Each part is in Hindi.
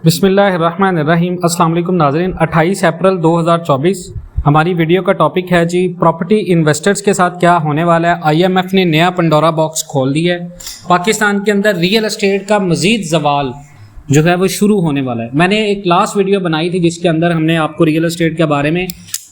बिस्मिल्लाहिर्रहमानिर्रहीम। अस्सलाम वालेकुम नाज़रीन। 28 अप्रैल 2024 हमारी वीडियो का टॉपिक है जी प्रॉपर्टी इन्वेस्टर्स के साथ क्या होने वाला है। आईएमएफ ने नया पंडोरा बॉक्स खोल दिया है। पाकिस्तान के अंदर रियल एस्टेट का मजीद जवाल जो है वो शुरू होने वाला है। मैंने एक लास्ट वीडियो बनाई थी जिसके अंदर हमने आपको रियल एस्टेट के बारे में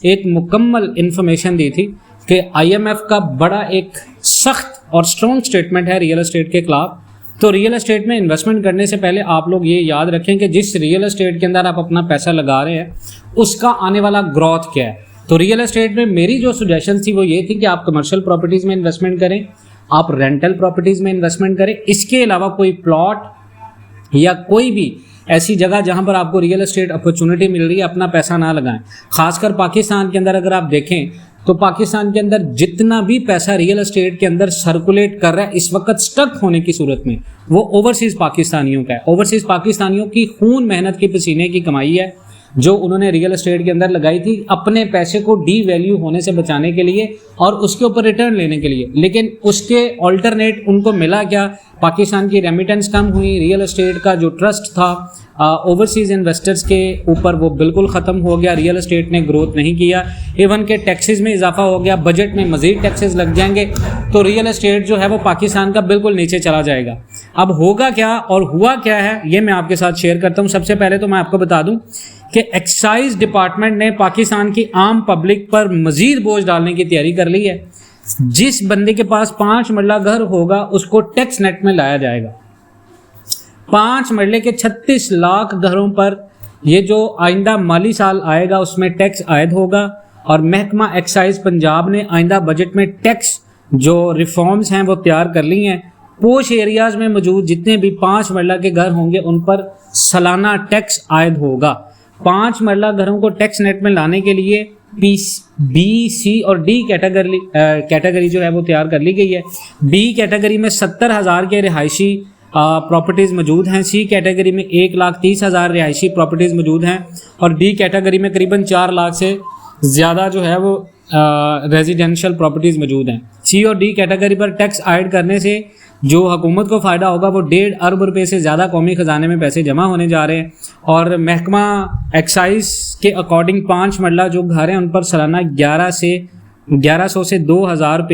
एक मुकम्मल इन्फॉर्मेशन दी थी कि आईएमएफ का बड़ा एक सख्त और स्ट्रॉन्ग स्टेटमेंट है रियल एस्टेट के खिलाफ। तो रियल एस्टेट में इन्वेस्टमेंट करने से पहले आप लोग ये याद रखें कि जिस रियल एस्टेट के अंदर आप अपना पैसा लगा रहे हैं उसका आने वाला ग्रोथ क्या है। तो रियल एस्टेट में मेरी जो सजेशन थी वो ये थी कि आप कमर्शियल प्रॉपर्टीज़ में इन्वेस्टमेंट करें, आप रेंटल प्रॉपर्टीज़ में इन्वेस्टमेंट करें। इसके अलावा कोई प्लॉट या कोई भी ऐसी जगह जहां पर आपको रियल एस्टेट अपॉर्चुनिटी मिल रही है अपना पैसा ना लगाएं। खासकर पाकिस्तान के अंदर अगर आप देखें तो पाकिस्तान के अंदर जितना भी पैसा रियल एस्टेट के अंदर सर्कुलेट कर रहा है इस वक्त स्टक होने की सूरत में वो ओवरसीज़ पाकिस्तानियों का है। ओवरसीज़ पाकिस्तानियों की खून मेहनत की पसीने की कमाई है जो उन्होंने रियल एस्टेट के अंदर लगाई थी अपने पैसे को डी वैल्यू होने से बचाने के लिए और उसके ऊपर रिटर्न लेने के लिए। लेकिन उसके ऑल्टरनेट उनको मिला क्या? पाकिस्तान की रेमिटेंस कम हुई, रियल एस्टेट का जो ट्रस्ट था ओवरसीज़ इन्वेस्टर्स के ऊपर वो बिल्कुल ख़त्म हो गया। रियल एस्टेट ने ग्रोथ नहीं किया, इवन के टैक्सेस में इजाफा हो गया, बजट में मज़ीद टैक्सेस लग जाएंगे तो रियल एस्टेट जो है वो पाकिस्तान का बिल्कुल नीचे चला जाएगा। अब होगा क्या और हुआ क्या है ये मैं आपके साथ शेयर करता हूँ। सबसे पहले तो मैं आपको बता दूँ कि एक्साइज डिपार्टमेंट ने पाकिस्तान की आम पब्लिक पर मज़ीद बोझ डालने की तैयारी कर ली है। जिस बंदे के पास 5 मरला घर होगा उसको टैक्स नेट में लाया जाएगा। 5 मरले के 36 लाख घरों पर ये जो आइंदा माली साल आएगा उसमें टैक्स आयद होगा। और महकमा एक्साइज पंजाब ने आइंदा बजट में टैक्स जो रिफॉर्म्स हैं वो तैयार कर ली हैं। पोश एरियाज में मौजूद जितने भी 5 मरला के घर होंगे उन पर सालाना टैक्स आयद होगा। 5 मरला घरों को टैक्स नेट में लाने के लिए बी, सी और डी कैटेगरी जो है वो तैयार कर ली गई है। बी कैटेगरी में 70,000 के रिहायशी प्रॉपर्टीज़ मौजूद हैं, सी कैटेगरी में 1,30,000 रिहायशी प्रॉपर्टीज़ मौजूद हैं और डी कैटेगरी में करीबन 4 लाख से ज़्यादा जो है वो रेजिडेंशियल प्रॉपर्टीज़ मौजूद हैं। सी और डी कैटेगरी पर टैक्स ऐड करने से जो हुकूमत को फ़ायदा होगा वो 1.5 अरब रुपये से ज़्यादा कौमी ख़जाने में पैसे जमा होने जा रहे हैं। और महकमा एक्साइज के अकॉर्डिंग 5 मरला जो घर हैं उन पर सालाना 1100 से 2,000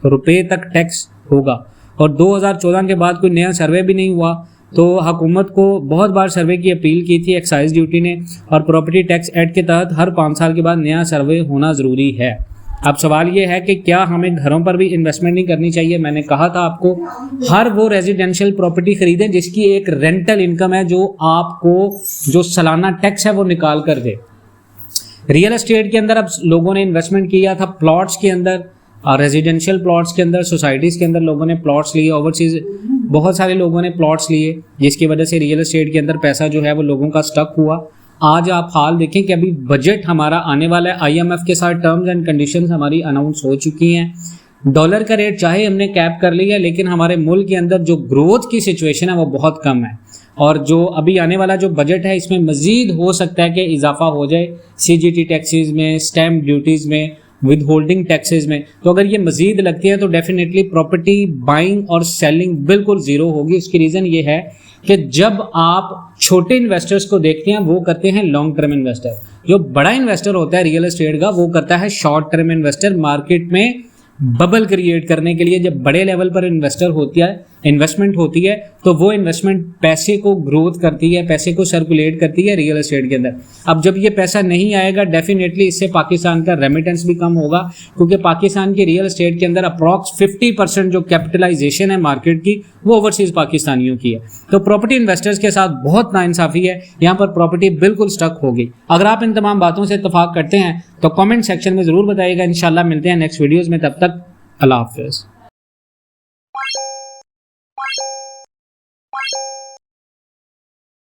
रुपये तक टैक्स होगा। और 2014 के बाद कोई नया सर्वे भी नहीं हुआ तो हुकूमत को बहुत बार सर्वे की अपील की थी एक्साइज ड्यूटी ने और प्रॉपर्टी टैक्स एक्ट के तहत हर 5 साल के बाद नया सर्वे होना ज़रूरी है। अब सवाल ये है कि क्या हमें घरों पर भी इन्वेस्टमेंट नहीं करनी चाहिए? मैंने कहा था आपको हर वो रेजिडेंशियल प्रॉपर्टी खरीदें जिसकी एक रेंटल इनकम है जो आपको जो सालाना टैक्स है वो निकाल कर दे। रियल एस्टेट के अंदर अब लोगों ने इन्वेस्टमेंट किया था प्लॉट्स के अंदर, रेजिडेंशियल प्लॉट्स के अंदर, सोसाइटीज़ के अंदर लोगों ने प्लॉट्स लिए, ओवरसीज़ बहुत सारे लोगों ने प्लॉट्स लिए जिसकी वजह से रियल एस्टेट के अंदर पैसा जो है वो लोगों का स्टक हुआ। आज आप हाल देखें कि अभी बजट हमारा आने वाला है, आईएमएफ के साथ टर्म्स एंड कंडीशंस हमारी अनाउंस हो चुकी हैं। डॉलर का रेट चाहे हमने कैप कर लिया लेकिन हमारे मुल्क के अंदर जो ग्रोथ की सिचुएशन है वो बहुत कम है और जो अभी आने वाला जो बजट है इसमें मज़ीद हो सकता है कि इजाफा हो जाए सीजीटी टैक्सेस में, स्टैम्प ड्यूटीज़ में, विद होल्डिंग टैक्सेस में। तो अगर ये मज़ीद लगती है तो डेफिनेटली प्रॉपर्टी बाइंग और सेलिंग बिल्कुल ज़ीरो होगी। उसकी रीज़न ये है कि जब आप छोटे इन्वेस्टर्स को देखते हैं वो करते हैं लॉन्ग टर्म इन्वेस्टर, जो बड़ा इन्वेस्टर होता है रियल एस्टेट का वो करता है शॉर्ट टर्म इन्वेस्टर। मार्केट में बबल क्रिएट करने के लिए जब बड़े लेवल पर इन्वेस्टमेंट होती है तो वो इन्वेस्टमेंट पैसे को ग्रोथ करती है, पैसे को सर्कुलेट करती है रियल एस्टेट के अंदर। अब जब ये पैसा नहीं आएगा डेफिनेटली इससे पाकिस्तान का रेमिटेंस भी कम होगा क्योंकि पाकिस्तान की रियल एस्टेट के अंदर अप्रॉक्स 50% जो कैपिटलाइजेशन है मार्केट की वो ओवरसीज़ पाकिस्तानियों की है। तो प्रॉपर्टी इन्वेस्टर्स के साथ बहुत नाइंसाफ़ी है, यहाँ पर प्रॉपर्टी बिल्कुल स्टक होगी। अगर आप इन तमाम बातों से इत्तफाक करते हैं तो कमेंट सेक्शन में ज़रूर बताइएगा। इंशाल्लाह मिलते हैं नेक्स्ट वीडियोज़ में, तब तक अल्लाह हाफ़िज़।